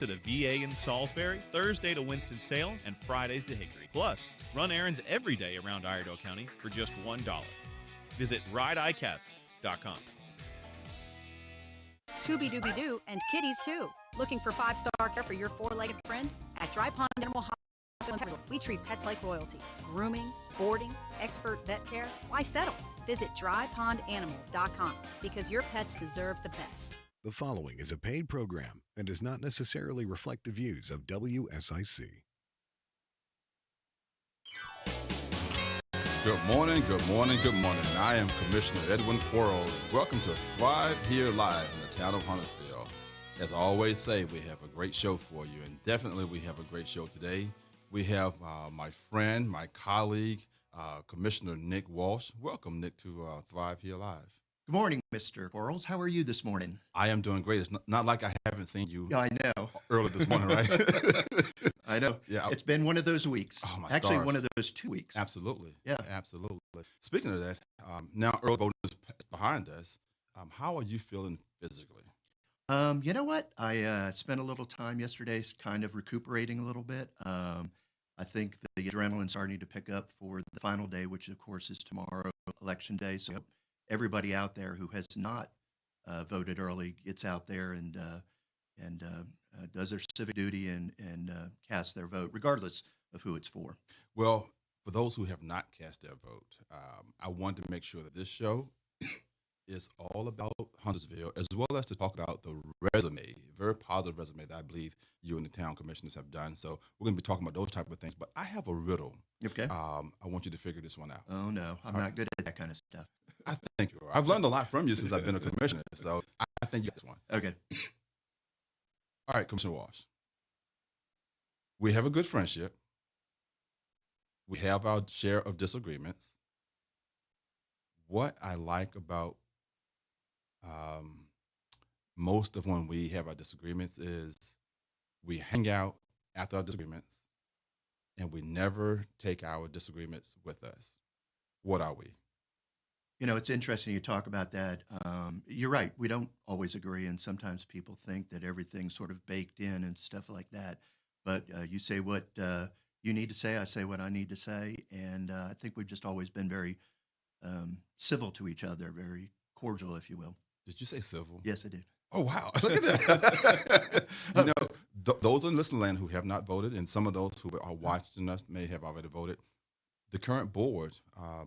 to the VA in Salisbury, Thursday to Winston-Salem, and Fridays to Hickory. Plus, run errands every day around Iredell County for just $1. Visit rideicats.com. Scooby-Dooby-Doo and kitties too. Looking for 5-star care for your 4-legged friend? At Dry Pond Animal Hospital, we treat pets like royalty. Grooming, boarding, expert vet care. Why settle? Visit drypondanimal.com because your pets deserve the best. The following is a paid program and does not necessarily reflect the views of WSIC. Good morning, good morning, good morning. I am Commissioner Edwin Quarles. Welcome to Thrive Here Live in the Town of Huntersville. As I always say, we have a great show for you, and definitely we have a great show today. We have my friend, my colleague, Commissioner Nick Walsh. Welcome, Nick, to Thrive Here Live. Good morning, Mr. Quarles. How are you this morning? I am doing great. It's not like I haven't seen you Yeah, I know. early this morning, right? I know. Yeah. It's been one of those weeks. Oh, my Actually, stars. one of those 2 weeks. Absolutely. Yeah. Absolutely. Speaking of that, now early voting is behind us. How are you feeling physically? You know what? I spent a little time yesterday kind of recuperating a little bit. I think the adrenaline's starting to pick up for the final day, which of course is tomorrow, Election Day. So everybody out there who has not voted early gets out there and does their civic duty and casts their vote, regardless of who it's for. Well, for those who have not cast their vote, I want to make sure that this show is all about Huntersville, as well as to talk about the resume, very positive resume that I believe you and the town commissioners have done. So we're going to be talking about those type of things. But I have a riddle. Okay. I want you to figure this one out. Oh, no. I'm not good at that kind of stuff. I think you are. I've learned a lot from you since I've been a commissioner. So I think you got this one. Okay. All right, Commissioner Walsh. We have a good friendship. We have our share of disagreements. What I like about most of when we have our disagreements is we hang out after our disagreements and we never take our disagreements with us. What are we? You know, it's interesting you talk about that. You're right. We don't always agree, and sometimes people think that everything's sort of baked in and stuff like that. But you say what you need to say, I say what I need to say, and I think we've just always been very civil to each other, very cordial, if you will. Did you say civil? Yes, I did. Oh, wow. Look at that. You know, those in listening land who have not voted, and some of those who are watching us may have already voted, the current board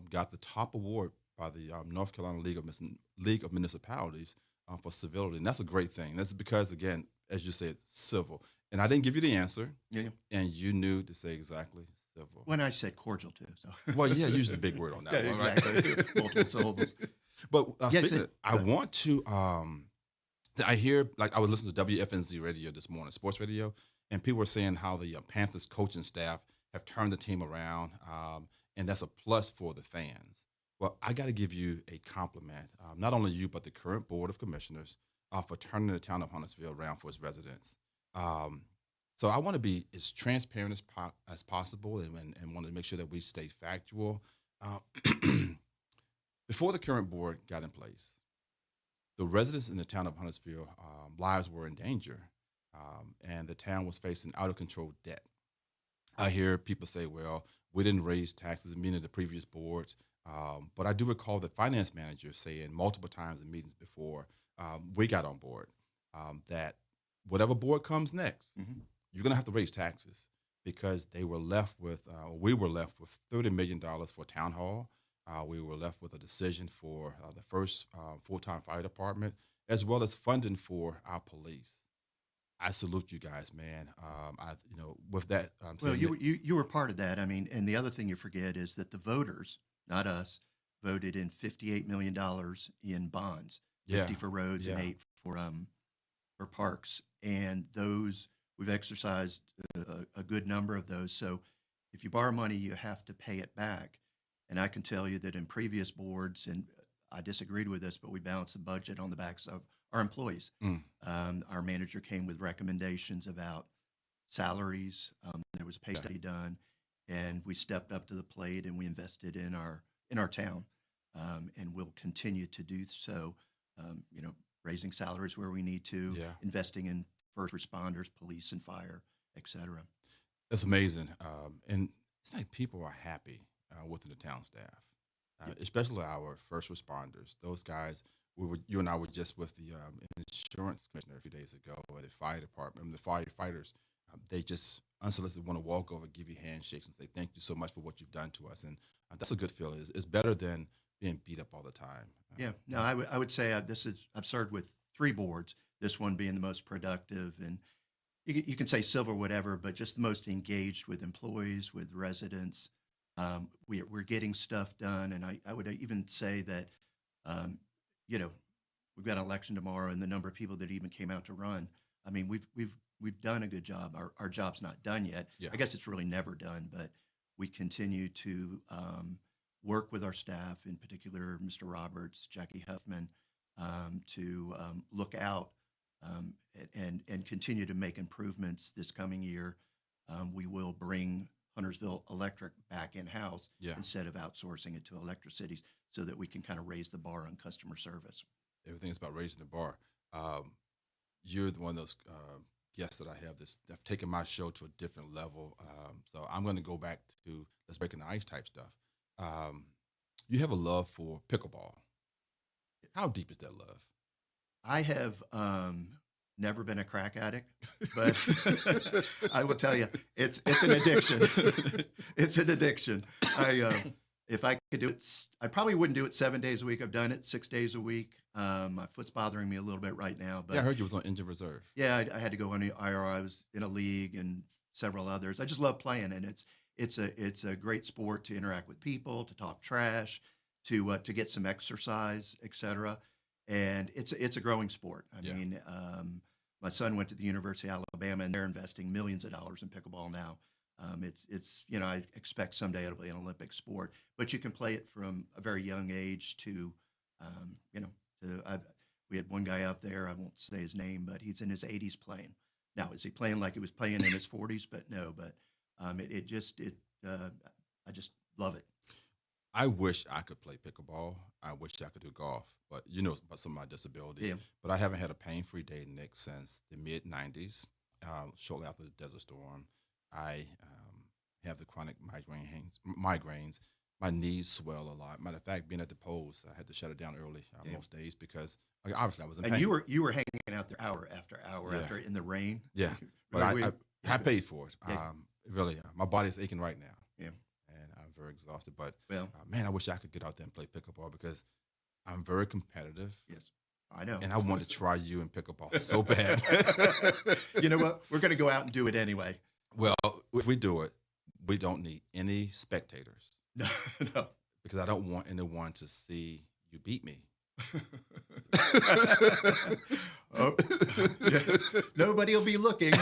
got the top award by the North Carolina League of Municipalities for civility. And that's a great thing. That's because, again, as you said, civil. And I didn't give you the answer, Yeah. and you knew to say exactly civil. When I said cordial, too. So. Well, yeah, use the big word on that Yeah, one, right? exactly. Multiple syllables. But Yeah, speaking of, I want to, I hear, like I was listening to WFNZ radio this morning, sports radio, and people were saying how the Panthers coaching staff have turned the team around, and that's a plus for the fans. Well, I got to give you a compliment, not only you, but the current Board of Commissioners for turning the town of Huntersville around for its residents. So I want to be as transparent as possible and want to make sure that we stay factual. Before the current board got in place, the residents in the town of Huntersville lives were in danger, and the town was facing out-of-control debt. I hear people say, well, we didn't raise taxes, meaning the previous boards, but I do recall the finance manager saying multiple times in meetings before we got on board that whatever board comes next, you're going to have to raise taxes because they were left with, we were left with $30 million for town hall. We were left with a decision for the first full-time fire department, as well as funding for our police. I salute you guys, man. With that, Well, you were part of that. I mean, and the other thing you forget is that the voters, not us, voted in $58 million in bonds, 50 for roads and 8 for parks. And those, we've exercised a good number of those. So if you borrow money, you have to pay it back. And I can tell you that in previous boards, and I disagreed with this, but we balanced the budget on the backs of our employees. Our manager came with recommendations about salaries. There was a pay study done, and we stepped up to the plate and we invested in our town, and we'll continue to do so. Raising salaries where we need to, investing in first responders, police and fire, et cetera. It's amazing. And it's like people are happy within the town staff, especially our first responders. Those guys, you and I were just with the insurance commissioner a few days ago, or the fire department, the firefighters. They just unsolicited want to walk over, give you handshakes, and say thank you so much for what you've done to us. And that's a good feeling. It's better than being beat up all the time. Yeah. No, I would say I've served with 3 boards. This one being the most productive, and you can say civil, whatever, but just the most engaged with employees, with residents. We're getting stuff done, and I would even say that, we've got an election tomorrow, and the number of people that even came out to run. I mean, we've done a good job. Our job's not done yet. Yeah. I guess it's really never done, but we continue to work with our staff, in particular, Mr. Roberts, Jackie Huffman, to look out and continue to make improvements this coming year. We will bring Huntersville Electric back in-house instead of outsourcing it to Electricities, so that we can kind of raise the bar on customer service. Everything's about raising the bar. You're one of those guests that I have that's taken my show to a different level. So I'm going to go back to let's break in the ice type stuff. You have a love for pickleball. How deep is that love? I have never been a crack addict, but I will tell you, it's an addiction. It's an addiction. If I could do it, I probably wouldn't do it 7 days a week. I've done it 6 days a week. My foot's bothering me a little bit right now. But I heard you was on injured reserve. Yeah, I had to go on the IR. I was in a league and several others. I just love playing, and it's a great sport to interact with people, to talk trash, to get some exercise, etc. And it's a growing sport. I mean, my son went to the University of Alabama, and they're investing millions of dollars in pickleball now. It's I expect someday it'll be an Olympic sport, but you can play it from a very young age to we had one guy out there, I won't say his name, but he's in his 80s playing. Now, is he playing like he was playing in his 40s? But no, but I just love it. I wish I could play pickleball. I wish I could do golf, but about some of my disabilities. Yeah. But I haven't had a pain-free day, Nick, since the mid-'90s, shortly after the Desert Storm. I have the chronic migraines. My knees swell a lot. Matter of fact, being at the polls, I had to shut it down early most days because obviously I was in pain. And you were hanging out there hour after hour after in the rain. Yeah, but I paid for it. Really, my body's aching right now. Yeah, and I'm very exhausted. But man, I wish I could get out there and play pickleball because I'm very competitive. Yes. I know. And I want to try you in pickleball so bad. You know what? We're going to go out and do it anyway. Well, if we do it, we don't need any spectators. No. Because I don't want anyone to see you beat me. Nobody will be looking.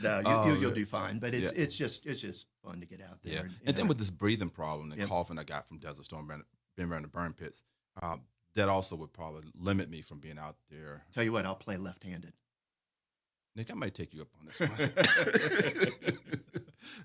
No, you'll do fine. But it's just fun to get out there. Yeah. And then with this breathing problem and coughing I got from Desert Storm, being around the burn pits, that also would probably limit me from being out there. Tell you what, I'll play left-handed. Nick, I might take you up on this one.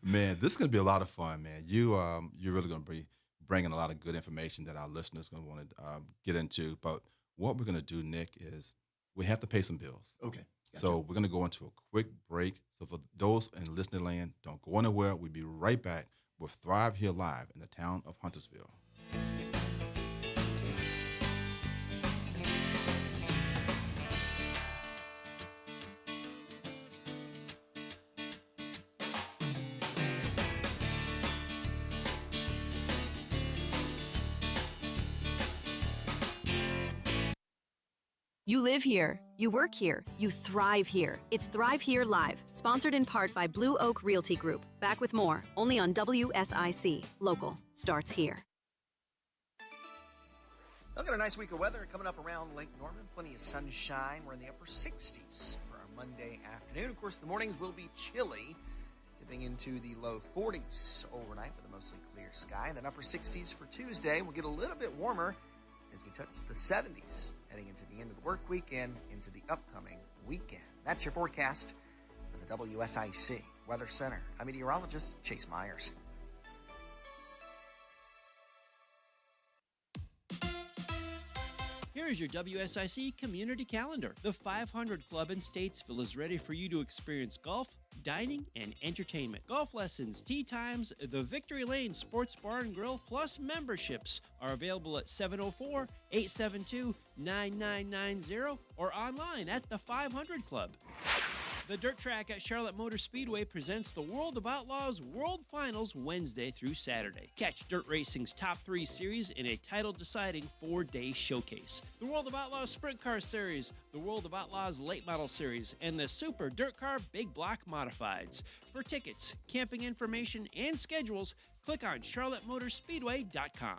Man, this is going to be a lot of fun, man. You're really going to be bringing a lot of good information that our listeners are going to want to get into. But what we're going to do, Nick, is we have to pay some bills. Okay. Gotcha. So we're going to go into a quick break. So for those in listening land, don't go anywhere. We'll be right back with Thrive Here Live in the town of Huntersville. You live here, you work here, you thrive here. It's Thrive Here Live, sponsored in part by Blue Oak Realty Group. Back with more, only on WSIC. Local starts here. I've got a nice week of weather coming up around Lake Norman. Plenty of sunshine. We're in the upper 60s for our Monday afternoon. Of course, the mornings will be chilly, dipping into the low 40s overnight with a mostly clear sky. And then upper 60s for Tuesday. We'll get a little bit warmer as we touch the 70s. Heading into the end of the work week and into the upcoming weekend. That's your forecast from the WSIC Weather Center. I'm meteorologist Chase Myers. Here's Here is your WSIC community calendar. The 500 Club in Statesville is ready for you to experience golf, dining, and entertainment. Golf lessons, tea times, the Victory Lane Sports Bar and Grill, plus memberships are available at 704-872-9990 or online at the 500 Club. The Dirt Track at Charlotte Motor Speedway presents the World of Outlaws World Finals Wednesday through Saturday. Catch Dirt Racing's top 3 series in a title-deciding 4-day showcase. The World of Outlaws Sprint Car Series, the World of Outlaws Late Model Series, and the Super Dirt Car Big Block Modifieds. For tickets, camping information, and schedules, click on charlottemotorspeedway.com.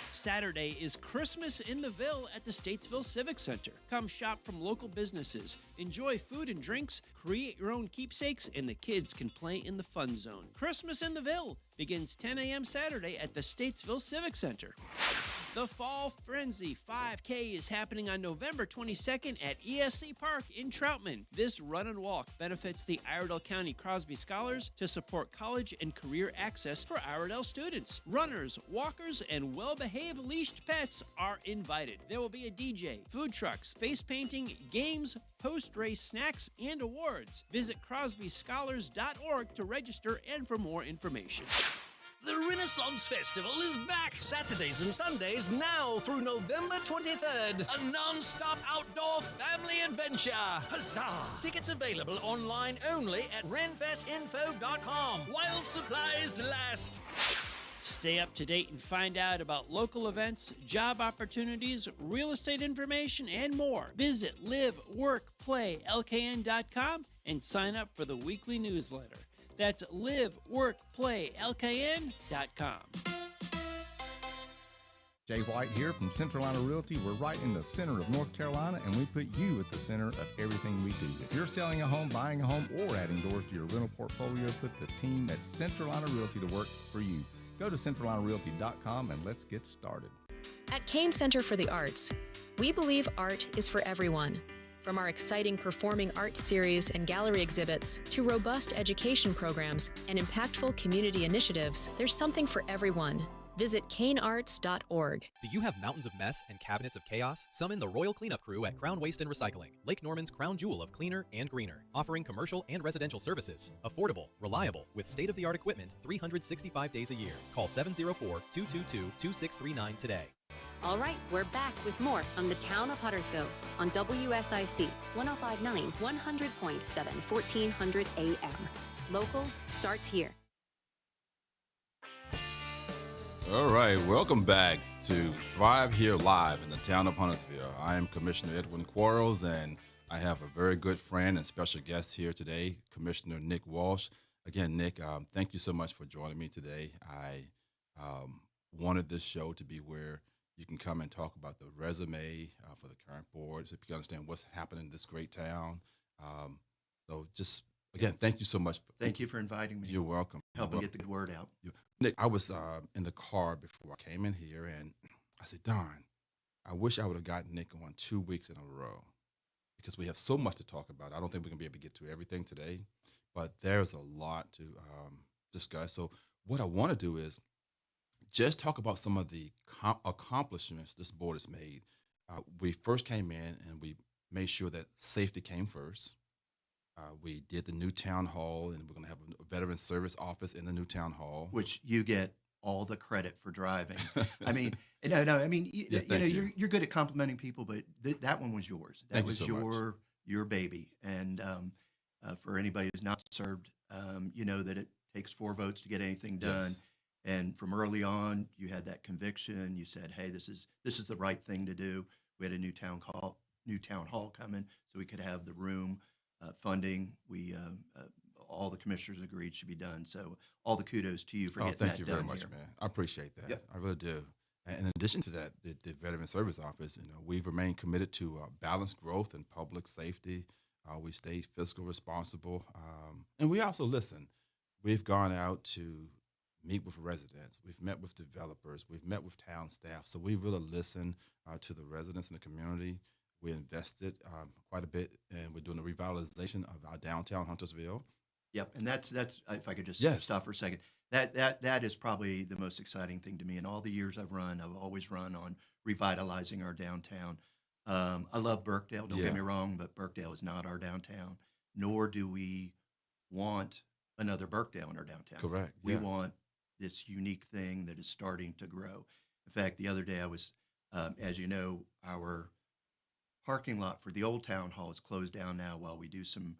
Saturday is Christmas in the Ville at the Statesville Civic Center. Come shop from local businesses, enjoy food and drinks, create your own keepsakes, and the kids can play in the fun zone. Christmas in the Ville begins 10 a.m. Saturday at the Statesville Civic Center. The Fall Frenzy 5K is happening on November 22nd at ESC Park in Troutman. This run and walk benefits the Iredell County Crosby Scholars to support college and career access for Iredell students. Runners, walkers, and well-behaved leashed pets are invited. There will be a DJ, food trucks, face painting, games, post-race snacks, and awards. Visit crosbyscholars.org to register and for more information. The Renaissance Festival is back Saturdays and Sundays now through November 23rd. A non-stop outdoor family adventure. Huzzah! Tickets available online only at renfestinfo.com while supplies last. Stay up to date and find out about local events, job opportunities, real estate information, and more. Visit liveworkplaylkn.com and sign up for the weekly newsletter. That's liveworkplaylkn.com. Jay White here from Central Line Realty. We're right in the center of North Carolina, and we put you at the center of everything we do. If you're selling a home, buying a home, or adding doors to your rental portfolio, put the team at Central Line Realty to work for you. Go to centrallinerealty.com and let's get started. At Kane Center for the Arts, we believe art is for everyone. From our exciting performing arts series and gallery exhibits to robust education programs and impactful community initiatives, there's something for everyone. Visit kanearts.org. Do you have mountains of mess and cabinets of chaos? Summon the Royal Cleanup Crew at Crown Waste and Recycling, Lake Norman's crown jewel of cleaner and greener, offering commercial and residential services. Affordable, reliable, with state-of-the-art equipment 365 days a year. Call 704-222-2639 today. All right, we're back with more from the Town of Huntersville on WSIC 105.9, 100.7, 1400 AM. Local starts here. All right, welcome back to Thrive Here Live in the Town of Huntersville. I am Commissioner Edwin Quarles, and I have a very good friend and special guest here today, Commissioner Nick Walsh. Again, Nick, thank you so much for joining me today. I wanted this show to be where you can come and talk about the resume for the current board, so if you can understand what's happening in this great town. So just, again, thank you so much. Thank you for inviting me. You're welcome. Helping get the word out. Nick, I was in the car before I came in here, and I said, darn, I wish I would have gotten Nick on 2 weeks in a row because we have so much to talk about. I don't think we're going to be able to get to everything today, but there's a lot to discuss. So what I want to do is just talk about some of the accomplishments this board has made. We first came in and we made sure that safety came first. We did the new town hall, and we're going to have a veteran service office in the new town hall, which you get all the credit for driving. I mean, no. I mean, you're good at complimenting people, but that one was yours. That was your baby. And for anybody who's not served, you know that it takes 4 votes to get anything done. Yes. And from early on, you had that conviction. You said, "Hey, this is the right thing to do." We had a new town hall coming, so we could have the room. Funding, we all the commissioners agreed should be done. So all the kudos to you for getting that done. Thank you very much, man. I appreciate that. Yep. I really do. And in addition to that, the Veteran Service Office, we've remained committed to balanced growth and public safety. We stay fiscal responsible, and we also listen. We've gone out to meet with residents. We've met with developers. We've met with town staff. So we really listen to the residents in the community. We invested quite a bit, and we're doing a revitalization of our downtown Huntersville. Yep, and that's if I could just stop for a second. That is probably the most exciting thing to me. In all the years I've always run on revitalizing our downtown. I love Birkdale, don't get me wrong, but Birkdale is not our downtown, nor do we want another Birkdale in our downtown. Correct. We want this unique thing that is starting to grow. In fact, the other day I was, as you know, our parking lot for the old town hall is closed down now while we do some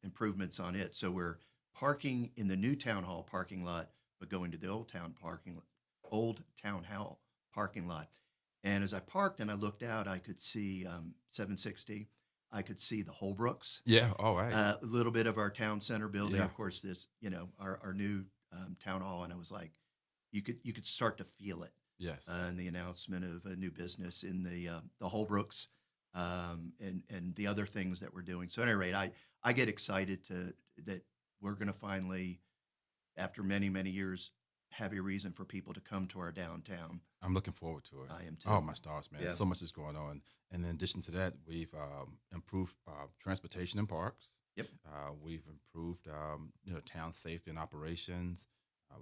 improvements on it. So we're parking in the new town hall parking lot, but going to the old town hall parking lot. And as I parked and I looked out, I could see 760. I could see the Holbrooks. Yeah, all right. A little bit of our town center building. Yeah. Of course, this, our new town hall. And I was like, you could start to feel it. Yes. And the announcement of a new business in the Holbrooks, and the other things that we're doing. So at any rate, I get excited that we're going to finally, after many, many years, have a reason for people to come to our downtown. I'm looking forward to it. I am too. Oh, my stars, man. Yeah. So much is going on. And in addition to that, we've improved transportation in parks. Yep. We've improved, town safety and operations.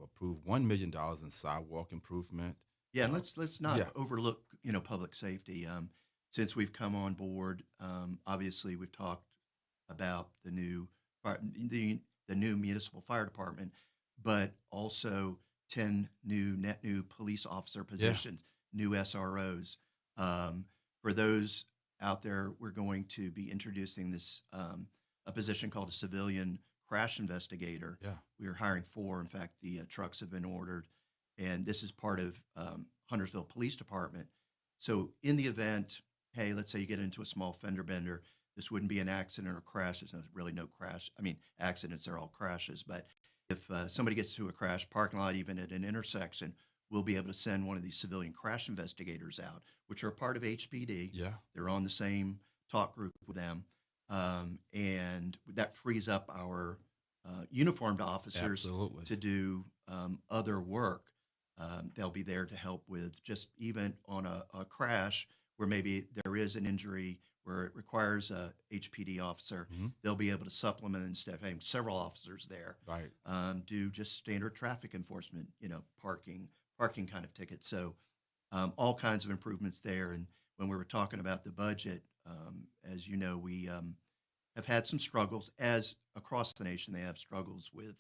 Approved $1 million in sidewalk improvement. Yeah, and let's not overlook, public safety. Since we've come on board, obviously we've talked about the new municipal fire department, but also 10 net new police officer positions, new SROs. For those out there, we're going to be introducing this a position called a civilian crash investigator. Yeah. We are hiring 4. In fact, the trucks have been ordered, and this is part of Huntersville Police Department. So in the event, hey, let's say you get into a small fender bender, this wouldn't be an accident or crash. There's really no crash. I mean, accidents are all crashes, but if somebody gets to a crash parking lot, even at an intersection, we'll be able to send one of these civilian crash investigators out, which are part of HPD. Yeah. They're on the same talk group with them. And that frees up our uniformed officers Absolutely. to do other work. They'll be there to help with just even on a crash where maybe there is an injury where it requires a HPD officer. Mm-hmm. They'll be able to supplement instead of having several officers there. Right. Do just standard traffic enforcement, parking kind of tickets. So all kinds of improvements there. And when we were talking about the budget, as you know, we have had some struggles, as across the nation they have struggles with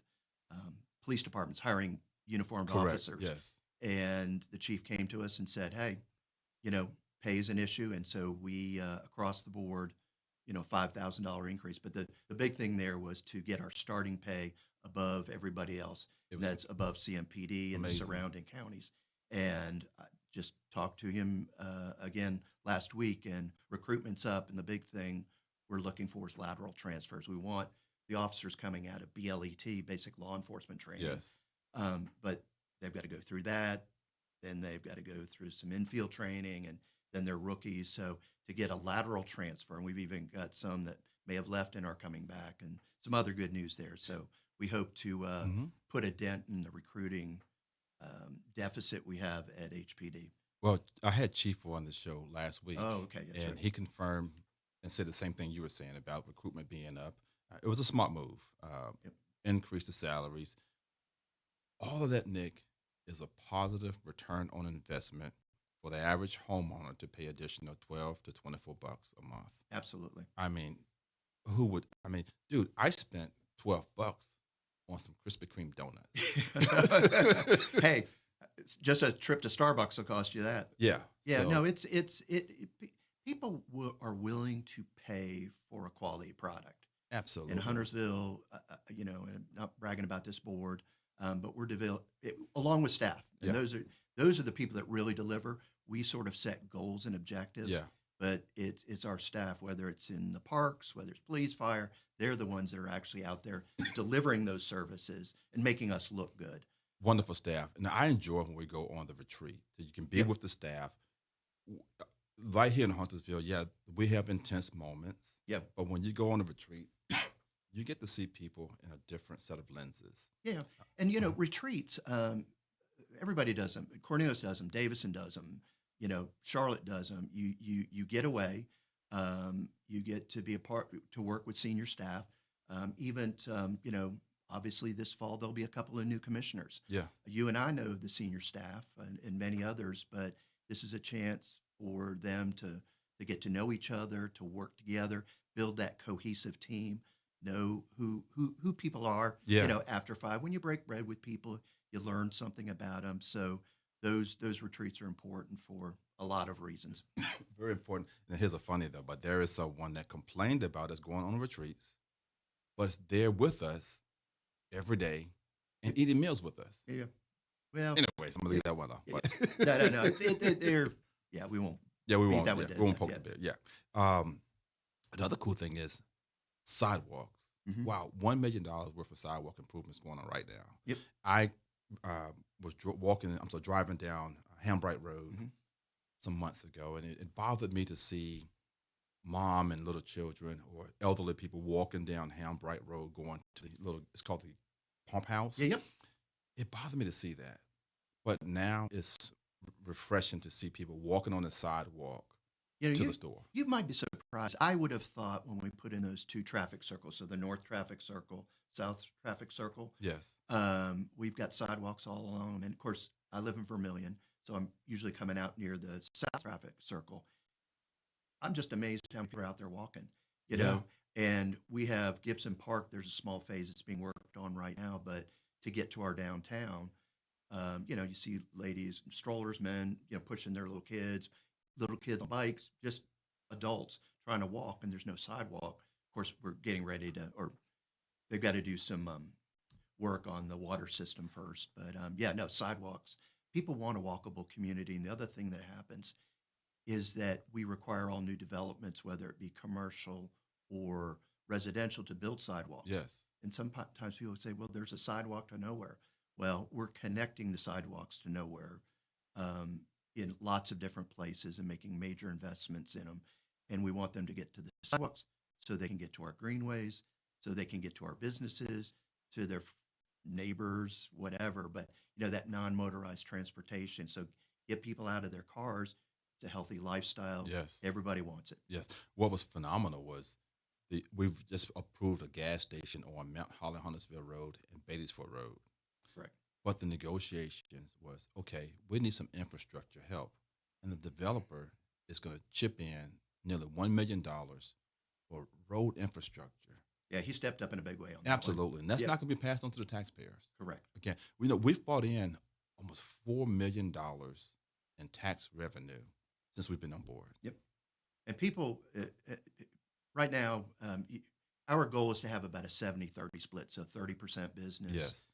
police departments hiring uniformed Correct. officers. Yes. And the chief came to us and said, hey, pay is an issue. And so we, across the board, $5,000 increase. But the big thing there was to get our starting pay above everybody else. And that's above CMPD and the surrounding counties. And I just talked to him again last week, and recruitment's up. And the big thing we're looking for is lateral transfers. We want the officers coming out of BLET, basic law enforcement training. Yes. But they've got to go through that. Then they've got to go through some infield training, and then they're rookies. So to get a lateral transfer, and we've even got some that may have left and are coming back, and some other good news there. So we hope to put a dent in the recruiting deficit we have at HPD. Well, I had Chief on the show last week. Oh, okay. That's and right. he confirmed and said the same thing you were saying about recruitment being up. It was a smart move. Increase the salaries. All of that, Nick, is a positive return on investment for the average homeowner to pay additional $12 to $24 a month. Absolutely. I mean, dude, I spent $12 on some Krispy Kreme donuts. Hey, it's just a trip to Starbucks will cost you that. Yeah. Yeah. So- No, people are willing to pay for a quality product. Absolutely. In Huntersville, and I'm not bragging about this board, but we're along with staff. And those are the people that really deliver. We sort of set goals and objectives. Yeah. But it's our staff, whether it's in the parks, whether it's police, fire, they're the ones that are actually out there delivering those services and making us look good. Wonderful staff. And I enjoy when we go on the retreat. So you can be with the staff. Right here in Huntersville, we have intense moments. Yeah. But when you go on a retreat, you get to see people in a different set of lenses. Yeah. And, retreats, everybody does them. Cornelius does them. Davison does them. Charlotte does them. You get away. You get to be to work with senior staff. Even, obviously this fall, there'll be a couple of new commissioners. Yeah. You and I know the senior staff and many others, but This is a chance for them to get to know each other, to work together, build that cohesive team, know who people are. After 5, when you break bread with people, you learn something about them. So those retreats are important for a lot of reasons. Very important. And here's a funny though, but there is someone that complained about us going on retreats, but it's there with us every day and eating meals with us. Yeah. Well, anyways, I'm gonna leave that one alone. But. No. We won't. Yeah, we beat won't. that Yeah, one we won't dead. poke the bear. Yeah. Another cool thing is sidewalks. Mhm. Wow, $1 million worth of sidewalk improvements going on right now. Yep. I was driving down Hambright Road some months ago, and it bothered me to see mom and little children or elderly people walking down Hambright Road going to it's called the pump house. Yeah, yep. It bothered me to see that. But now it's refreshing to see people walking on the sidewalk to the store. You might be surprised. I would have thought when we put in those 2 traffic circles, so the north traffic circle, south traffic circle. Yes. We've got sidewalks all along them. And of course, I live in Vermilion, so I'm usually coming out near the south traffic circle. I'm just amazed how many people are out there walking, you know. And we have Gibson Park. There's a small phase that's being worked on right now, but to get to our downtown, you see ladies, strollers, men, pushing their little kids on bikes, just adults trying to walk, and there's no sidewalk. Of course, we're getting ready they've got to do some work on the water system first. But sidewalks. People want a walkable community. And the other thing that happens is that we require all new developments, whether it be commercial or residential, to build sidewalks. Yes. And sometimes people say, well, there's a sidewalk to nowhere. Well, we're connecting the sidewalks to nowhere in lots of different places and making major investments in them. And we want them to get to the sidewalks so they can get to our greenways, so they can get to our businesses, to their neighbors, whatever. But, that non-motorized transportation. So get people out of their cars. It's a healthy lifestyle. Yes. Everybody wants it. Yes. What was phenomenal was we've just approved a gas station on Mount Holly Huntersville Road and Batesford Road. Correct. But the negotiations was, okay, we need some infrastructure help. And the developer is going to chip in nearly $1 million for road infrastructure. Yeah, he stepped up in a big way on that. Absolutely. And that's not going to be passed on to the taxpayers. Correct. Again, we've brought in almost $4 million in tax revenue since we've been on board. Yep. And people, right now, our goal is to have about a 70-30 split, so 30% business, yes.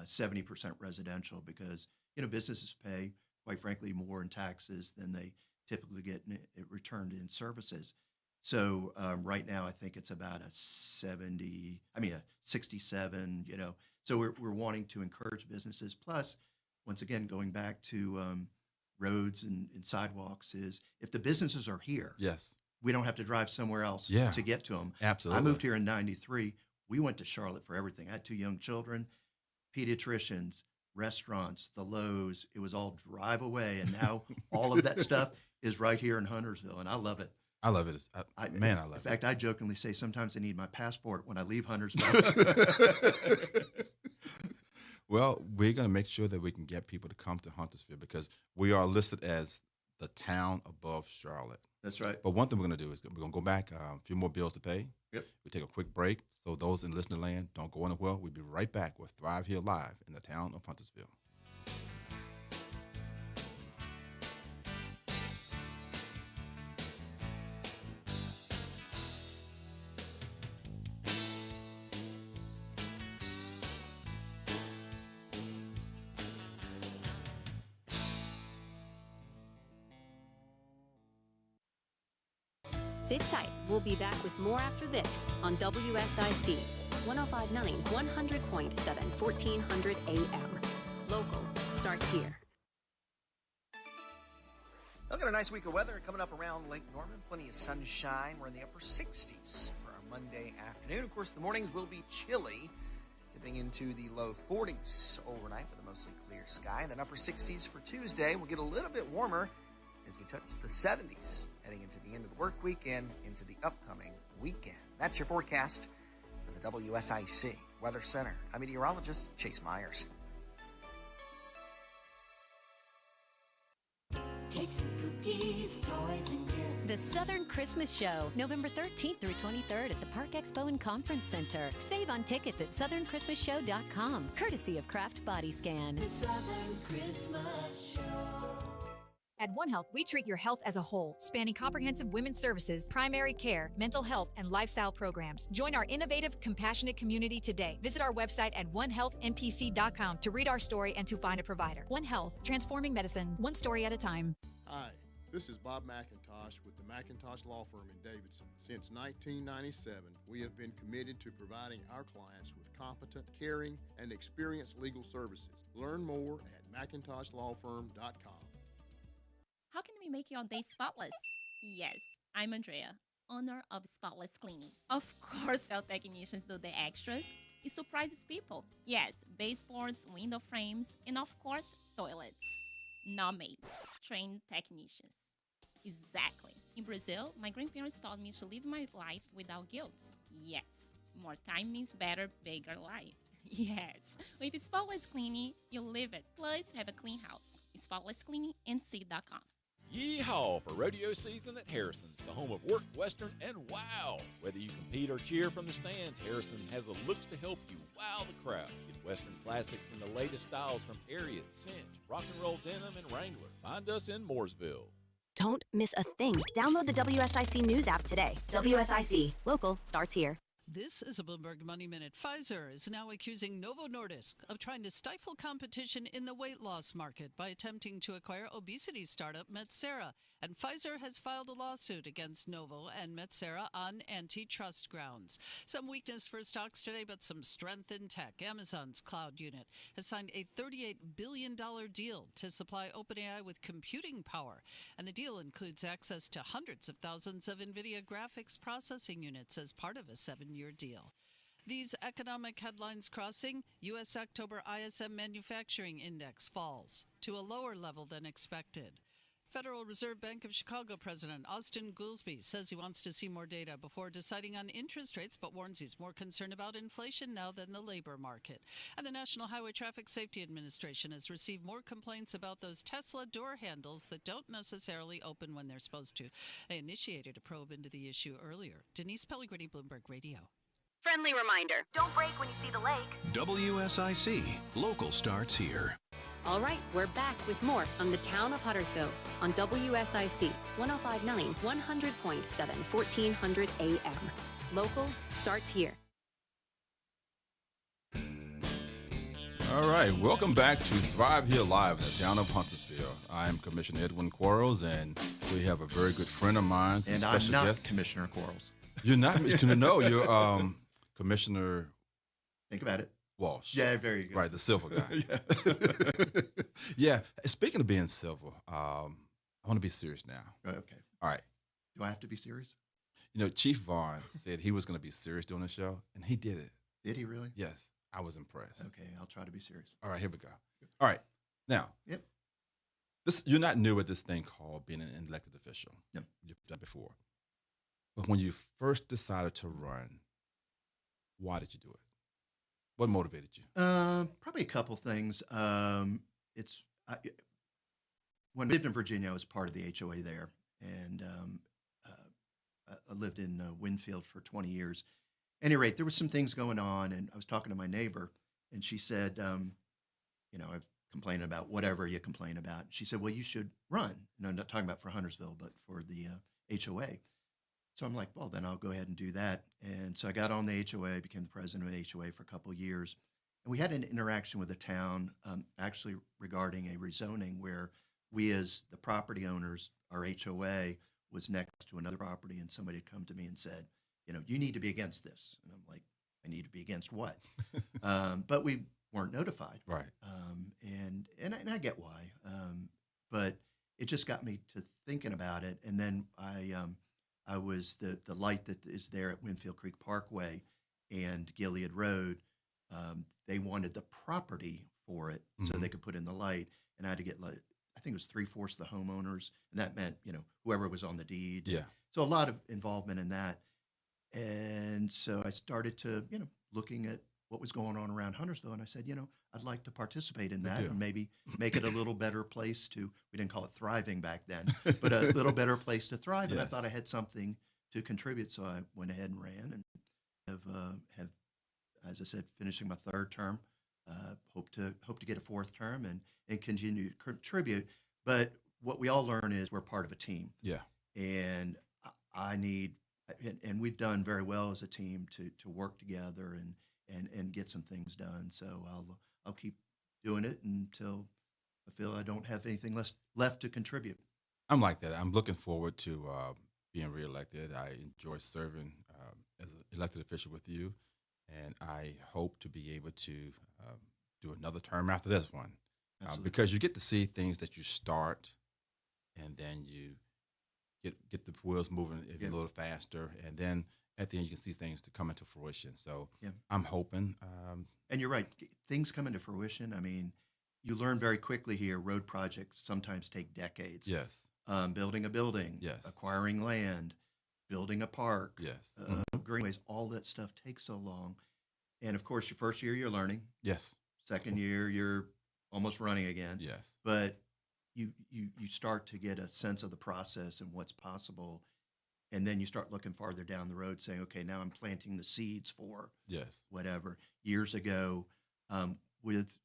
70% residential, because businesses pay, quite frankly, more in taxes than they typically get returned in services. So right now, I think it's about a 67. So we're wanting to encourage businesses. Plus, once again, going back to roads and sidewalks, is if the businesses are here, yes, we don't have to drive somewhere else to get to them. Absolutely. I moved here in '93. We went to Charlotte for everything. I had 2 young children, pediatricians, restaurants, the Lowe's. It was all drive away. And now all of that stuff is right here in Huntersville. And I love it. I love it. I love it. In fact, I jokingly say sometimes I need my passport when I leave Huntersville. Well, we're going to make sure that we can get people to come to Huntersville because we are listed as the town above Charlotte. That's right. But one thing we're going to do is we're going to go back, a few more bills to pay. Yep. We take a quick break. So those in listener land, don't go anywhere. We'll be right back with Thrive Here Live in the town of Huntersville. Sit tight. We'll be back with more after this on WSIC 105.9, 100.7, 1400 AM. Local starts here. Look at a nice week of weather coming up around Lake Norman. Plenty of sunshine. We're in the upper 60s for our Monday afternoon. Of course, the mornings will be chilly, dipping into the low 40s overnight with a mostly clear sky. And then upper 60s for Tuesday. We'll get a little bit warmer as we touch the 70s heading into the end of the work week and into the upcoming weekend. That's your forecast for the WSIC Weather Center. I'm meteorologist Chase Myers. cakes and cookies, toys and gifts. The Southern Christmas Show, November 13th through 23rd at the Park Expo and Conference Center. Save on tickets at southernchristmasshow.com, courtesy of Kraft Body Scan. The Southern Christmas Show. At One Health, we treat your health as a whole, spanning comprehensive women's services, primary care, mental health, and lifestyle programs. Join our innovative, compassionate community today. Visit our website at onehealthmpc.com to read our story and to find a provider. One Health, transforming medicine, one story at a time. Hi, this is Bob McIntosh with the McIntosh Law Firm in Davidson. Since 1997, we have been committed to providing our clients with competent, caring, and experienced legal services. Learn more at McIntoshLawFirm.com. How can we make your day spotless? Yes, I'm Andrea, owner of Spotless Cleaning. Of course, our technicians do the extras. It surprises people. Yes, baseboards, window frames, and of course, toilets. Not maids, trained technicians. Exactly. In Brazil, my grandparents taught me to live my life without guilt. Yes, more time means better, bigger life. Yes, with Spotless Cleaning, you live it. Plus, have a clean house. SpotlessCleaningNC.com. Yeehaw for rodeo season at Harrison's, the home of work, western, and wow. Whether you compete or cheer from the stands, Harrison has the looks to help you wow the crowd. Get western classics and the latest styles from Harriet, Cinch, Rock and Roll Denim, and Wrangler. Find us in Mooresville. Don't miss a thing. Download the WSIC News app today. WSIC. Local starts here. This is a Bloomberg Money Minute. Pfizer is now accusing Novo Nordisk of trying to stifle competition in the weight loss market by attempting to acquire obesity startup Metsera. And Pfizer has filed a lawsuit against Novo and Metsera on antitrust grounds. Some weakness for stocks today, but some strength in tech. Amazon's cloud unit has signed a $38 billion deal to supply OpenAI with computing power. And the deal includes access to hundreds of thousands of NVIDIA graphics processing units as part of a 7-year deal. These economic headlines crossing, U.S. October ISM Manufacturing Index falls to a lower level than expected. Federal Reserve Bank of Chicago President Austin Goolsbee says he wants to see more data before deciding on interest rates, but warns he's more concerned about inflation now than the labor market. And the National Highway Traffic Safety Administration has received more complaints about those Tesla door handles that don't necessarily open when they're supposed to. They initiated a probe into the issue earlier. Denise Pellegrini, Bloomberg Radio. Friendly reminder, don't brake when you see the lake. WSIC. Local starts here. All right, we're back with more from the Town of Huntersville on WSIC 105.9, 100.7, 1400 AM. Local starts here. All right, welcome back to Thrive Here Live in the Town of Huntersville. I am Commissioner Edwin Quarles, and we have a very good friend of mine. And I'm not Commissioner Quarles. You're not? No, you're Commissioner. Think about it. Walsh. Yeah, very good. Right, the silver guy. Yeah. Speaking of being silver, I want to be serious now. Okay. All right. Do I have to be serious? You know, Chief Vaughn said he was going to be serious during the show, and he did it. Did he really? Yes. I was impressed. Okay, I'll try to be serious. All right, here we go. All right. Now, yep. You're not new at this thing called being an elected official. No. You've done it before. But when you first decided to run, why did you do it? What motivated you? Probably a couple things. When I lived in Virginia, I was part of the HOA there, and I lived in Winfield for 20 years. At any rate, there was some things going on, and I was talking to my neighbor, and she said, I'm complaining about whatever you complain about. She said, well, you should run. And I'm not talking about for Huntersville, but for the HOA. So I'm like, well, then I'll go ahead and do that. And so I got on the HOA, became the president of the HOA for a couple of years. And we had an interaction with the town, actually regarding a rezoning where we as the property owners, our HOA was next to another property, and somebody had come to me and said, you need to be against this. And I'm like, I need to be against what? But we weren't notified. Right. And I get why. But it just got me to thinking about it. And then I was the light that is there at Winfield Creek Parkway and Gilead Road. They wanted the property for it so they could put in the light. And I had to get, I think it was 3/4 the homeowners. And that meant, whoever was on the deed. Yeah. So a lot of involvement in that. And so I started to, looking at what was going on around Huntersville. And I said, I'd like to participate in Me that too. and maybe make it a little better place to, we didn't call it thriving back then, but a little better place to thrive. And I thought I Yes. had something to contribute. So I went ahead and ran and have, as I said, finishing my third term. Hope to get a fourth term and continue to contribute. But what we all learn is we're part of a team. Yeah. And I need, and we've done very well as a team to work together and get some things done. So I'll keep doing it until I feel I don't have anything left to contribute. I'm like that. I'm looking forward to being reelected. I enjoy serving as an elected official with you, and I hope to be able to do another term after this one, because you get to see things that you start, and then you get the wheels moving a little faster, and then at the end you can see things to come into fruition. So I'm hoping. And you're right, things come into fruition. I mean, you learn very quickly here. Road projects sometimes take decades. Yes. Building a building. Yes. Acquiring land. Building a park. Yes. Greenways. All that stuff takes so long. And of course, your first year you're learning. Yes. Second year you're almost running again. Yes. But you start to get a sense of the process and what's possible, and then you start looking farther down the road, saying, okay, now I'm planting the seeds for whatever. Years ago, with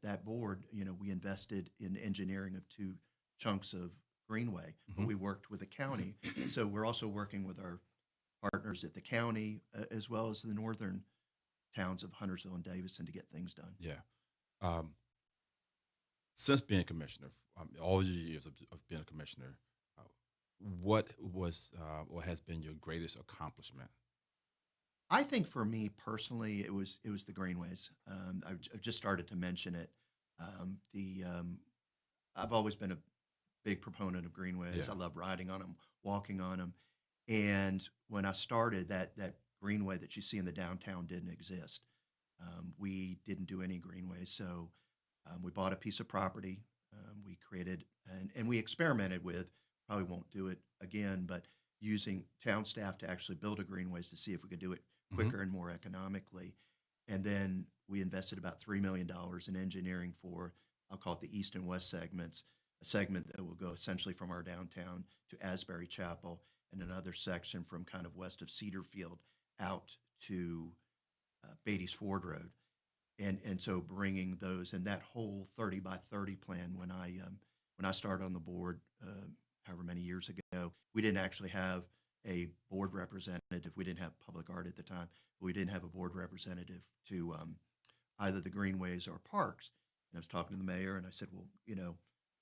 that board, we invested in engineering of 2 chunks of greenway, but we worked with the county. So we're also working with our partners at the county as well as the northern towns of Huntersville and Davison to get things done. Yeah. Since being commissioner, all your years of being a commissioner, what was or has been your greatest accomplishment? I think for me personally, it was the greenways. I've just started to mention it. I've always been a big proponent of greenways. Yeah. I love riding on them, walking on them. And when I started, that greenway that you see in the downtown didn't exist. We didn't do any greenways, so we bought a piece of property. We created and we experimented with. Probably won't do it again, but using town staff to actually build a greenways to see if we could do it quicker and more economically. And then we invested about $3 million in engineering for, I'll call it the east and west segments, a segment that will go essentially from our downtown to Asbury Chapel, and another section from kind of west of Cedarfield out to Beatty's Ford Road. And so bringing those and that whole 30 by 30 plan, when I started on the board, however many years ago, we didn't actually have a board representative. We didn't have public art at the time. But we didn't have a board representative to either the greenways or parks. And I was talking to the mayor, and I said, well,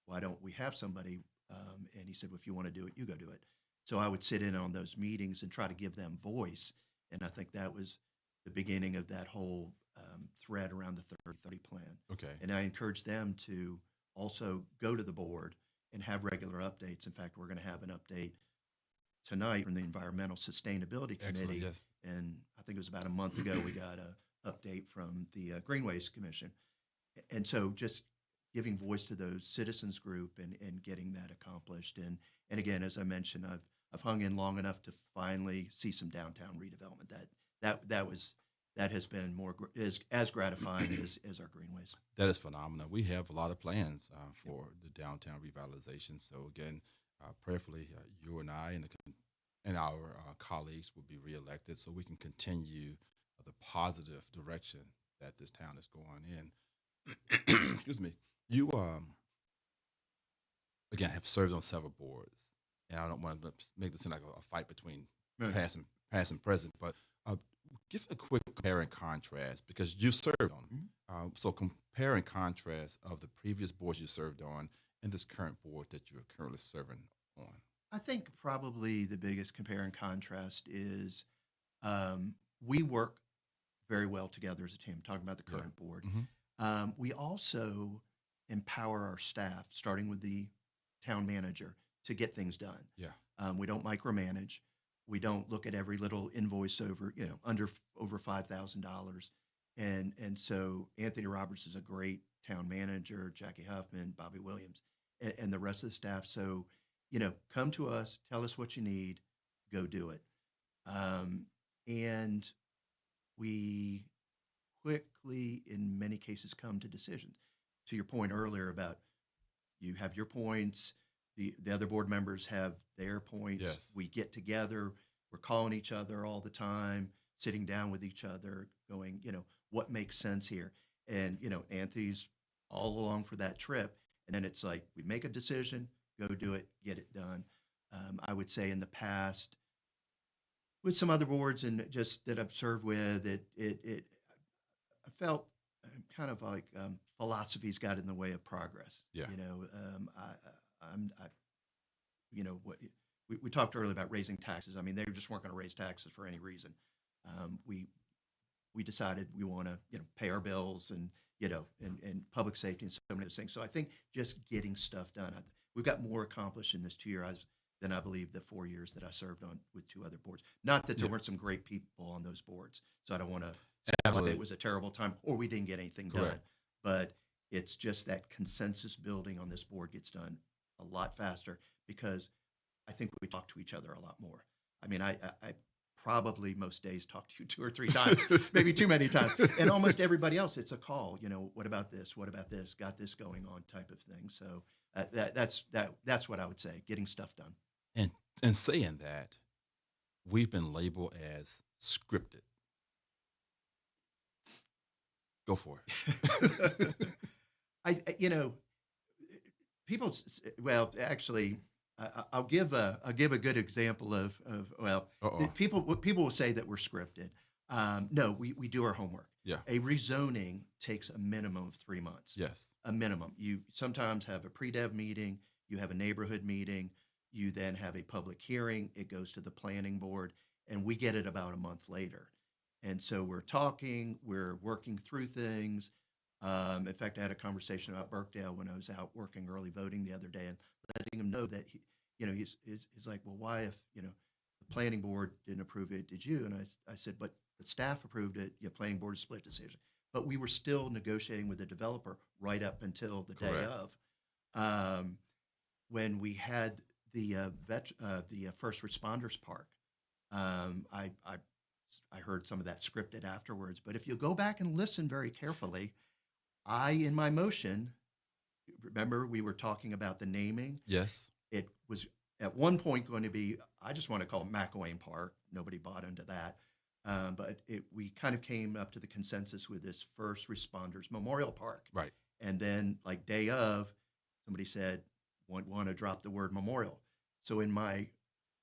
why don't we have somebody? And he said, well, if you want to do it, you go do it. So I would sit in on those meetings and try to give them voice. And I think that was the beginning of that whole thread around the 30-30 plan. Okay. And I encourage them to also go to the board and have regular updates. In fact, we're going to have an update tonight from the Environmental Sustainability Committee. Excellent, yes. And I think it was about a month ago we got an update from the Greenways Commission. And so just giving voice to those citizens group and getting that accomplished. And again, as I mentioned, I've hung in long enough to finally see some downtown redevelopment. That has been as gratifying as our greenways. That is phenomenal. We have a lot of plans for the downtown revitalization. So again, prayerfully, you and I and our colleagues will be reelected, so we can continue the positive direction that this town is going in. Excuse me. You again have served on several boards, and I don't want to make this seem like a fight between past and present, but give a quick compare and contrast, because you served on. So compare and contrast of the previous boards you served on and this current board that you're currently serving on. I think probably the biggest compare and contrast is we work very well together as a team, talking about the current board. We also empower our staff, starting with the town manager, to get things done. Yeah. We don't micromanage. We don't look at every little invoice over $5,000. And so Anthony Roberts is a great town manager, Jackie Huffman, Bobby Williams, and the rest of the staff. So, come to us, tell us what you need, go do it. And we quickly, in many cases, come to decisions. To your point earlier about you have your points, the other board members have their points. Yes. We get together, we're calling each other all the time, sitting down with each other, going, what makes sense here? And, Anthony's all along for that trip. And then it's like, we make a decision, go do it, get it done. I would say in the past, with some other boards and just that I've served with, I felt kind of like philosophies got in the way of progress. Yeah. We talked earlier about raising taxes. I mean, they just weren't going to raise taxes for any reason. We decided we want to, pay our bills and, and public safety and so many of those things. So I think just getting stuff done. We've got more accomplished in this 2 years than I believe the 4 years that I served on with 2 other boards. Not that there weren't some great people on those boards. So I don't want to say like it was a terrible time or we didn't get anything done. But it's just that consensus building on this board gets done a lot faster because I think we talk to each other a lot more. I mean, I probably most days talk to you 2 or 3 times, maybe too many times. And almost everybody else, it's a call. What about this? What about this? Got this going on? Type of thing. So that's what I would say. Getting stuff done. And saying that, we've been labeled as scripted. Go for it. People. Well, actually. I'll give a good example of people will say that we're scripted. No, we do our homework. Yeah. A rezoning takes a minimum of 3 months. Yes. A minimum. You sometimes have a pre-dev meeting, you have a neighborhood meeting, you then have a public hearing, it goes to the planning board, and we get it about a month later. And so we're talking, we're working through things. In fact, I had a conversation about Birkdale when I was out working early voting the other day and letting him know that he's like, well, why if, the planning board didn't approve it, did you? And I said, but the staff approved it, planning board split decision. But we were still negotiating with the developer right up until the day of. When we had the first responders park, I heard some of that scripted afterwards. But if you go back and listen very carefully, in my motion, remember we were talking about the naming? Yes. It was at one point going to be, I just want to call it McElwain Park. Nobody bought into that. But we kind of came up to the consensus with this First Responders Memorial Park. Right. And then like day of, somebody said, want to drop the word memorial. So in my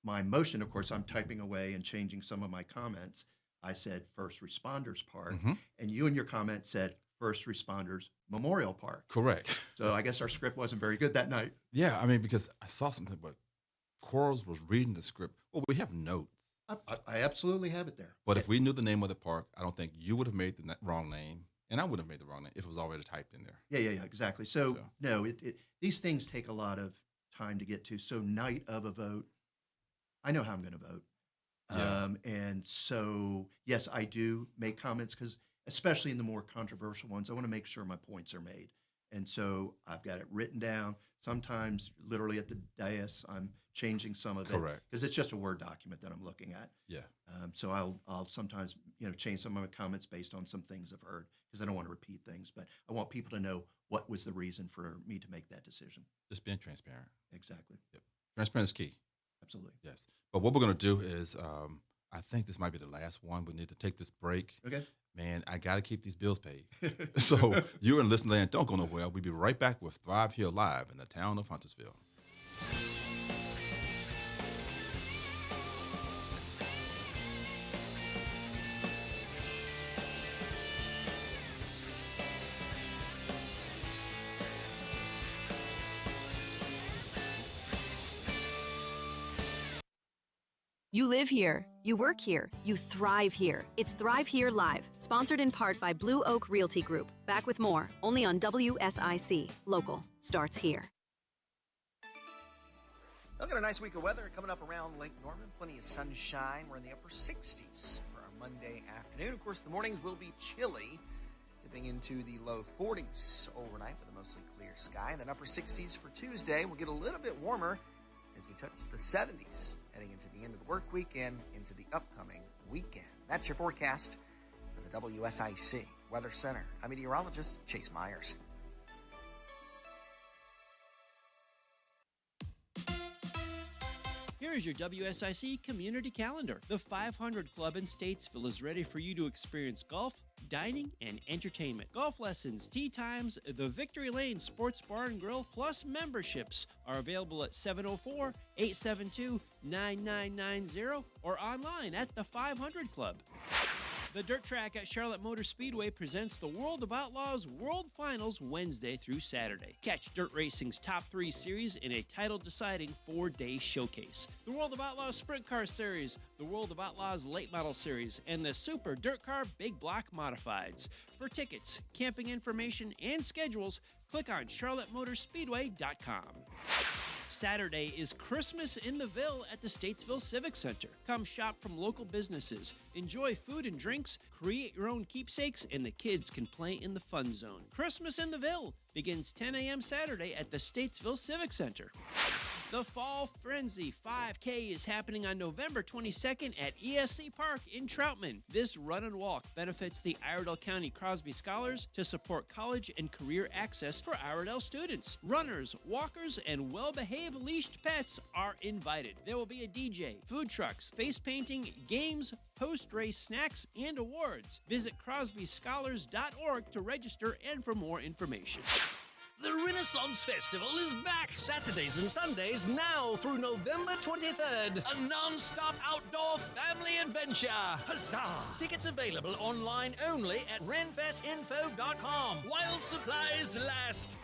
motion, of course, I'm typing away and changing some of my comments. I said First Responders Park. Mm-hmm. And you in your comment said First Responders Memorial Park. Correct. So I guess our script wasn't very good that night. Yeah, I mean, because I saw something, but Quarles was reading the script. Well, we have notes. I absolutely have it there. But if we knew the name of the park, I don't think you would have made the wrong name, and I would have made the wrong name if it was already typed in there. Yeah, exactly. So no, these things take a lot of time to get to. So night of a vote, I know how I'm going to vote. Yeah. And so, yes, I do make comments because especially in the more controversial ones, I want to make sure my points are made. And so I've got it written down. Sometimes literally at the dais, I'm changing some of it. Correct. Because it's just a Word document that I'm looking at. Yeah. So I'll sometimes, change some of my comments based on some things I've heard because I don't want to repeat things, but I want people to know what was the reason for me to make that decision. Just being transparent. Exactly. Yep. Transparent is key. Absolutely. Yes. But what we're going to do is, I think this might be the last one. We need to take this break. Okay. Man, I got to keep these bills paid. So you're in Listen Land. Don't go nowhere. We'll be right back with Thrive Here Live in the town of Huntersville. You live here, you work here, you thrive here. It's Thrive Here Live, sponsored in part by Blue Oak Realty Group. Back with more, only on WSIC. Local starts here. Look at a nice week of weather coming up around Lake Norman. Plenty of sunshine. We're in the upper 60s for our Monday afternoon. Of course, the mornings will be chilly, dipping into the low 40s overnight with a mostly clear sky. And then upper 60s for Tuesday. We'll get a little bit warmer as we touch the 70s. Heading into the end of the work week and into the upcoming weekend. That's your forecast for the WSIC Weather Center. I'm meteorologist Chase Myers. Here is your WSIC community calendar. The 500 Club in Statesville is ready for you to experience golf, dining, and entertainment. Golf lessons, tea times, the Victory Lane Sports Bar and Grill, plus memberships are available at 704-872-9990 or online at the 500 Club. The Dirt Track at Charlotte Motor Speedway presents the World of Outlaws World Finals Wednesday through Saturday. Catch Dirt Racing's Top 3 Series in a title-deciding 4-day showcase. The World of Outlaws Sprint Car Series, the World of Outlaws Late Model Series, and the Super Dirt Car Big Block Modifieds. For tickets, camping information, and schedules, click on charlottemotorspeedway.com. Saturday is Christmas in the Ville at the Statesville Civic Center. Come shop from local businesses, enjoy food and drinks, create your own keepsakes, and the kids can play in the fun zone. Christmas in the Ville begins 10 a.m. Saturday at the Statesville Civic Center. The Fall Frenzy 5K is happening on November 22nd at ESC Park in Troutman. This run and walk benefits the Iredell County Crosby Scholars to support college and career access for Iredell students. Runners, walkers, and well-behaved leashed pets are invited. There will be a DJ, food trucks, face painting, games, post-race snacks, and awards. Visit crosbyscholars.org to register and for more information. The Renaissance Festival is back Saturdays and Sundays now through November 23rd. A non-stop outdoor family adventure. Huzzah! Tickets available online only at renfestinfo.com while supplies last.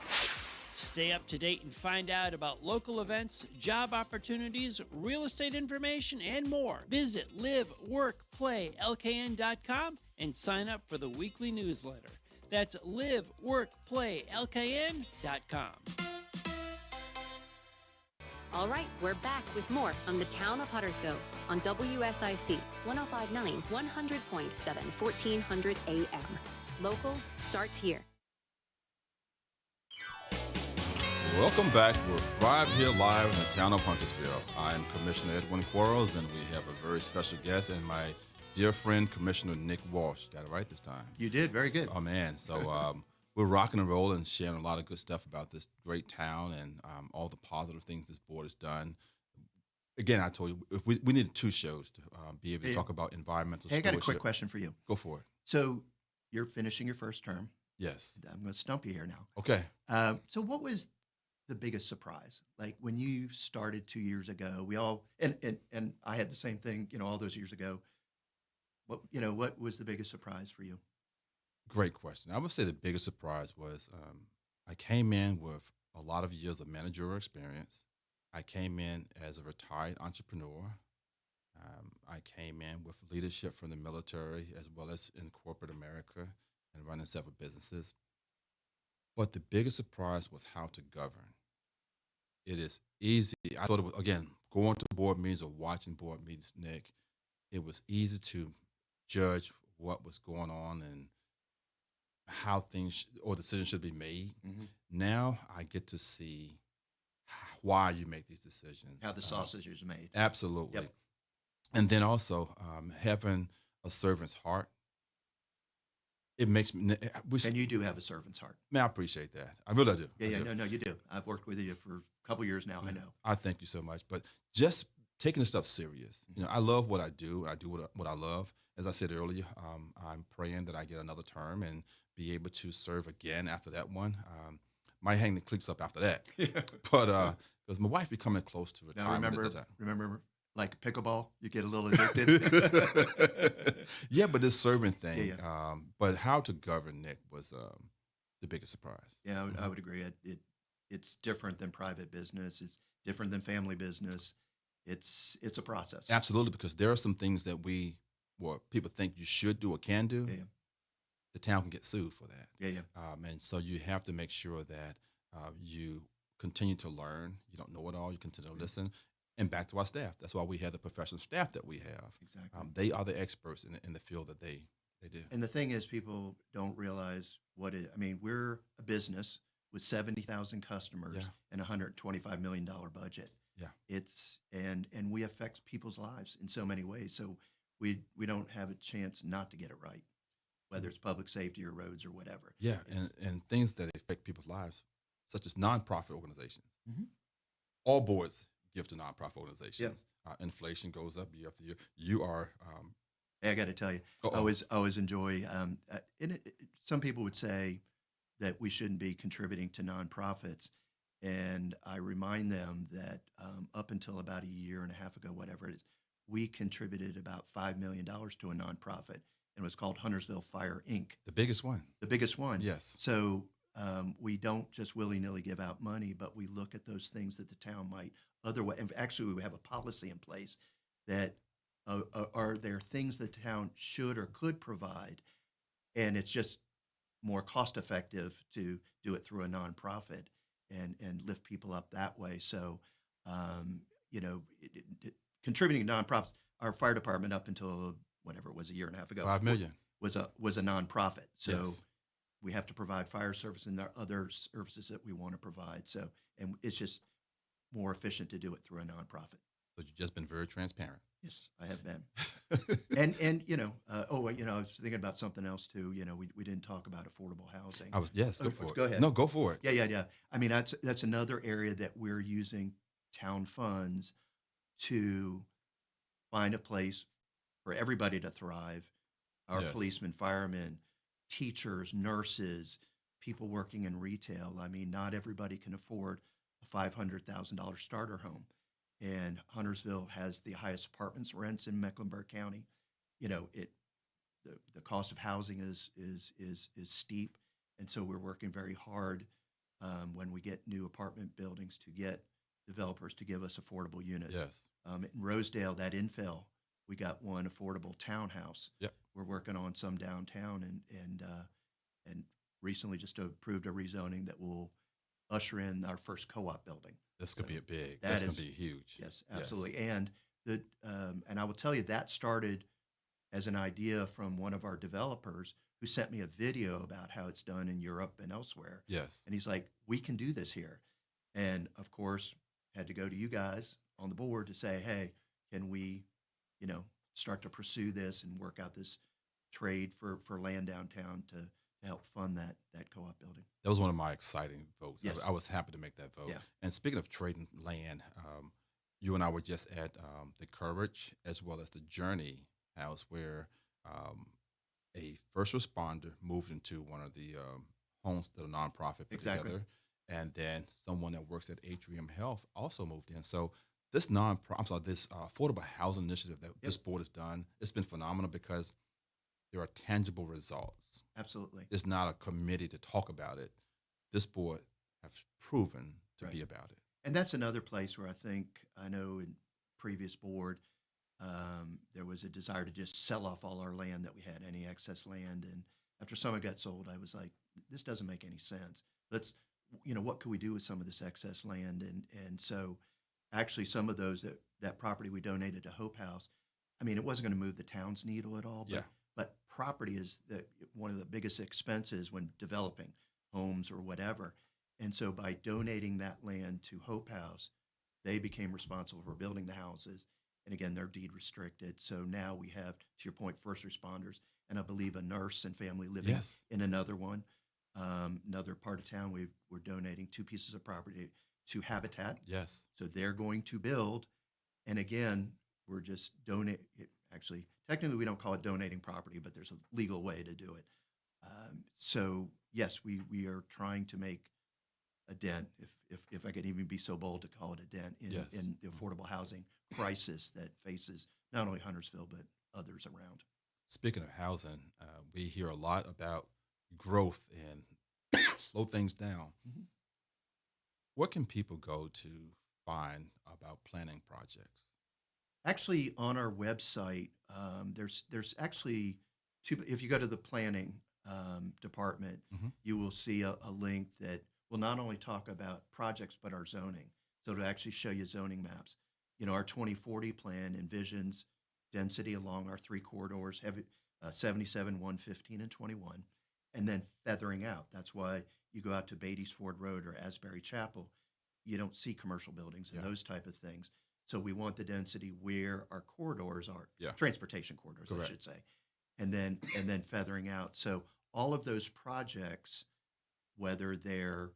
Stay up to date and find out about local events, job opportunities, real estate information, and more. Visit liveworkplaylkn.com and sign up for the weekly newsletter. That's liveworkplaylkn.com. All right, we're back with more from the Town of Huntersville on WSIC 105.9, 100.7, 1400 AM. Local starts here. Welcome back. We're Thrive here live in the Town of Huntersville. I'm Commissioner Edwin Quarles, and we have a very special guest and my dear friend, Commissioner Nick Walsh. Got it right this time. You did. Very good. Oh, man. So we're rocking and rolling and sharing a lot of good stuff about this great town and all the positive things this board has done. Again, I told you, if we needed 2 shows to be able to talk about environmental stewardship. I got a quick question for you. Go for it. So you're finishing your first term. Yes. I'm going to stump you here now. Okay. So what was the biggest surprise? Like when you started 2 years ago, we all, and I had the same thing, all those years ago. What was the biggest surprise for you? Great question. I would say the biggest surprise was I came in with a lot of years of managerial experience. I came in as a retired entrepreneur. I came in with leadership from the military as well as in corporate America and running several businesses. But the biggest surprise was how to govern. It is easy. I thought it was, again, going to board meetings or watching board meetings, Nick, it was easy to judge what was going on and how things or decisions should be made. Mm-hmm. Now I get to see why you make these decisions. How the sausage is made. Absolutely. Yep. And then also having a servant's heart. It makes me. And you do have a servant's heart. Man, I appreciate that. I really do. No, you do. I've worked with you for a couple years now. Yeah. I know. I thank you so much. But just taking this stuff serious. Mm-hmm. I love what I do. I do what I love. As I said earlier, I'm praying that I get another term and be able to serve again after that one. Might hang the cleats up after that. But because my wife becoming close to retirement at the time. Remember, like pickleball, you get a little addicted. Yeah, but this serving thing. Yeah. But how to govern, Nick, was the biggest surprise. Yeah, I would agree. It's different than private business. It's different than family business. It's a process. Absolutely, because there are some things that people think you should do or can do. Yeah. The town can get sued for that. Yeah. And so you have to make sure that you continue to learn. You don't know it all. You continue to listen. And back to our staff. That's why we have the professional staff that we have. Exactly. They are the experts in the field that they do. And the thing is, people don't realize we're a business with 70,000 customers and $125 million budget. Yeah. And we affect people's lives in so many ways. So we don't have a chance not to get it right. whether it's public safety or roads or whatever. Yeah, and things that affect people's lives, such as nonprofit organizations. Mhm. All boards give to nonprofit organizations. Inflation goes up year after year. You are. Hey, I got to tell you, I always enjoy. Some people would say that we shouldn't be contributing to nonprofits, and I remind them that up until about a year and a half ago, whatever it is, we contributed about $5 million to a nonprofit, and it was called Huntersville Fire Inc. The biggest one. The biggest one. Yes. So we don't just willy-nilly give out money, but we look at those things that the town might otherwise. And actually, we have a policy in place that are there things the town should or could provide, and it's just more cost-effective to do it through a nonprofit and lift people up that way. So, contributing to nonprofits, our fire department up until whatever it was a year and a half ago, $5 million was a nonprofit. So Yes. we have to provide fire service, and there are other services that we want to provide. So, and it's just more efficient to do it through a nonprofit. So you've just been very transparent. Yes, I have been. and I was thinking about something else too. We didn't talk about affordable housing. Go for it. Go ahead. No, go for it. Yeah. I mean, that's another area that we're using town funds to find a place for everybody to thrive. Our Yes. policemen, firemen, teachers, nurses, people working in retail. I mean, not everybody can afford a $500,000 starter home. And Huntersville has the highest apartments rents in Mecklenburg County. The cost of housing is steep, and so we're working very hard when we get new apartment buildings to get developers to give us affordable units. Yes. In Rosedale, that infill, we got one affordable townhouse. Yep. We're working on some downtown, and recently just approved a rezoning that will usher in our first co-op building. That's going to So be a big. that That's going is- to be huge. Yes, absolutely. And I will tell you that started as an idea from one of our developers who sent me a video about how it's done in Europe and elsewhere. Yes. And he's like, we can do this here. And of course, had to go to you guys on the board to say, hey, can we, start to pursue this and work out this trade for land downtown to help fund that co-op building. That was one of my exciting votes. Yes. I was happy to make that vote. Yeah. And speaking of trading land, you and I were just at the Courage as well as the Journey House, where a first responder moved into one of the homes that a nonprofit put Exactly. together, and then someone that works at Atrium Health also moved in. So this affordable housing initiative that this board has done, it's been phenomenal because there are tangible results. Absolutely. It's not a committee to talk about it. This board has proven to Right. be about it. And that's another place where I know in previous board, there was a desire to just sell off all our land that we had, any excess land. And after some of it got sold, I was like, this doesn't make any sense. What could we do with some of this excess land? And so actually some of that property we donated to Hope House, I mean, it wasn't going to move the town's needle at all, but property is one of the biggest expenses when developing homes or whatever. And so by donating that land to Hope House, they became responsible for building the houses. And again, they're deed restricted. So now we have, to your point, first responders, and I believe a nurse and family living Yes. in another one. Another part of town, we're donating 2 pieces of property to Habitat. Yes. So they're going to build. And again, we're just actually, technically we don't call it donating property, but there's a legal way to do it. So yes, we are trying to make a dent, if I could even be so bold to call it a dent, Yes. in the affordable housing crisis that faces not only Huntersville, but others around. Speaking of housing, we hear a lot about growth and slow things down. Mhm. What can people go to find about planning projects? Actually, on our website, there's actually two. If you go to the planning department, Mhm. you will see a link that will not only talk about projects but our zoning. So it'll actually show you zoning maps. Our 2040 plan envisions density along our 3 corridors, 77, 115, and 21, and then feathering out. That's why you go out to Beatty's Ford Road or Asbury Chapel, you don't see commercial buildings and those type of things. So we want the density where our corridors are, Yeah. transportation corridors, I Correct. should say. and then feathering out. So all of those projects, whether they're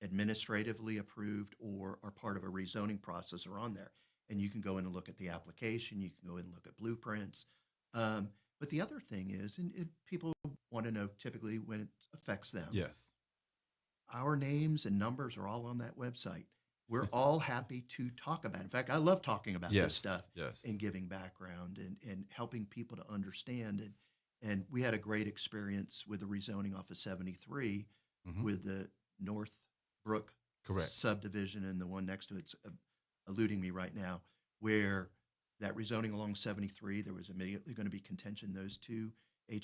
administratively approved or are part of a rezoning process, are on there. And you can go in and look at the application. You can go in and look at blueprints. But the other thing is, and people want to know typically when it affects them. Yes. Our names and numbers are all on that website. We're all happy to talk about it. In fact, I love talking about this stuff and giving background and helping people to understand it. And we had a great experience with the rezoning off of 73 with the Northbrook subdivision, and the one next to it's eluding me right now, where that rezoning along 73, there was immediately going to be contention. Those two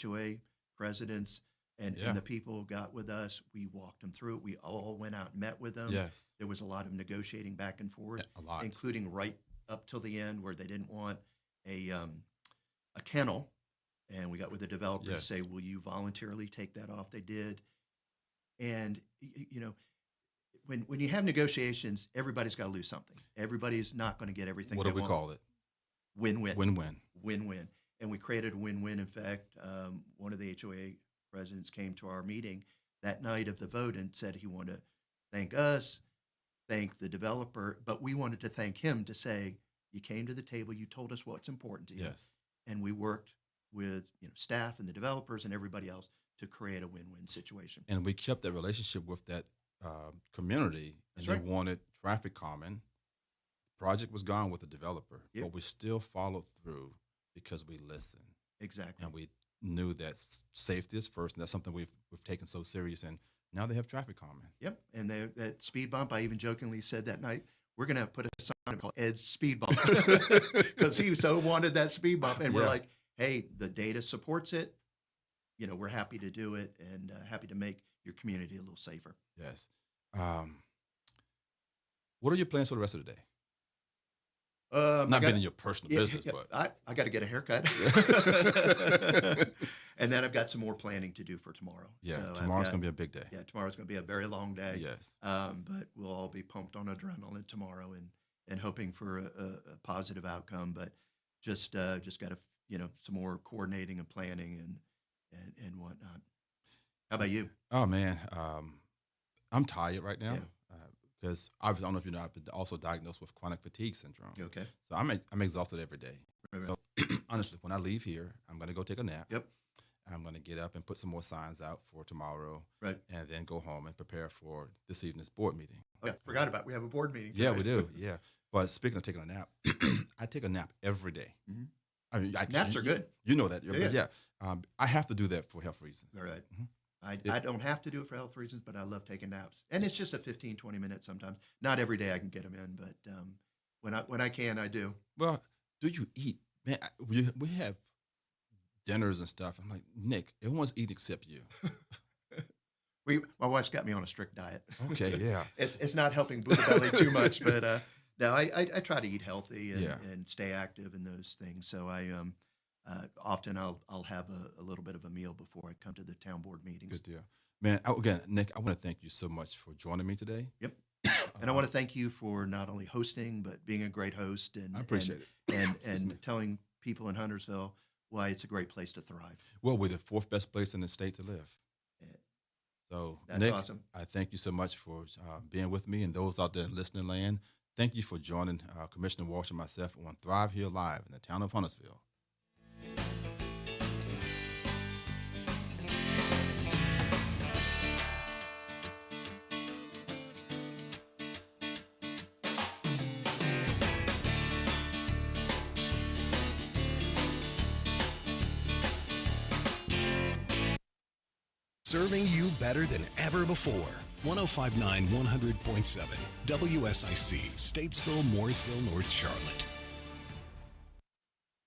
HOA presidents and the people got with us. We walked them through it. We all went out and met with them. Yes. There was a lot of negotiating back and forth, a lot, including right up till the end where they didn't want a kennel. And we got with the developer to say, will you voluntarily take that off? They did. And, you know, when you have negotiations, everybody's got to lose something. Everybody's not going to get everything What they do we want. call it? Win-win. Win-win. Win-win. And we created a win-win. In fact, one of the HOA presidents came to our meeting that night of the vote and said he wanted to thank us, thank the developer, but we wanted to thank him to say, you came to the table, you told us what's important to you. Yes. And we worked with staff and the developers and everybody else to create a win-win situation. And we kept that relationship with that community, and they wanted traffic calming. Project was gone with the developer, but we still followed through because we listened. Exactly. And we knew that safety is first, and that's something we've taken so serious. And now they have traffic calming. Yep. And that speed bump, I even jokingly said that night, we're going to put a sign called Ed's Speed Bump because he so wanted that speed bump. And we're like, hey, the data supports it. You know, we're happy to do it and happy to make your community a little safer. Yes. What are your plans for the rest of the day? Not being in your personal business, but I got to get a haircut. And then I've got some more planning to do for tomorrow. Yeah, so tomorrow's going to be a big day. Yeah, tomorrow's going to be a very long day. Yes. But we'll all be pumped on adrenaline tomorrow and hoping for a positive outcome. But just got to, some more coordinating and planning and whatnot. How about you? Oh, man. I'm tired right now. Because I don't know if you know, I've been also diagnosed with chronic fatigue syndrome. Okay. So I'm exhausted every day. Right. So honestly, when I leave here, I'm going to go take a nap. Yep. I'm going to get up and put some more signs out for tomorrow. Right. And then go home and prepare for this evening's board meeting. Oh, yeah, forgot about it. We have a board meeting today. Yeah, we do. Yeah. But speaking of taking a nap, I take a nap every day. Mm-hmm. I mean, naps are good. You know that. Yeah. I have to do that for health reasons. All right. Mm-hmm. I don't have to do it for health reasons, but I love taking naps. And it's just a 15, 20 minutes sometimes. Not every day I can get them in, but when I can, I do. Well, do you eat? Man, we have dinners and stuff. I'm like, Nick, everyone's eating except you. My wife's got me on a strict diet. Okay, yeah. It's not helping Buddha belly too much, but no, I try to eat healthy and stay active in those things. So I often I'll have a little bit of a meal before I come to the town board meetings. Good deal. Man, again, Nick, I want to thank you so much for joining me today. Yep. And I want to thank you for not only hosting, but being a great host. And I appreciate it. And telling people in Huntersville why it's a great place to thrive. Well, we're the fourth best place in the state to live. So, that's Nick, awesome. I thank you so much for being with me, and those out there in listening land. Thank you for joining Commissioner Walsh and myself on Thrive Here Live in the town of Huntersville. Serving you better than ever before. 105.9 100.7 WSIC, Statesville, Mooresville, North Charlotte.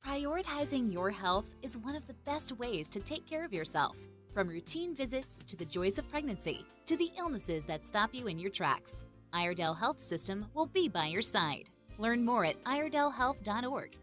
Prioritizing your health is one of the best ways to take care of yourself. From routine visits to the joys of pregnancy to the illnesses that stop you in your tracks, Iredell Health System will be by your side. Learn more at iredellhealth.org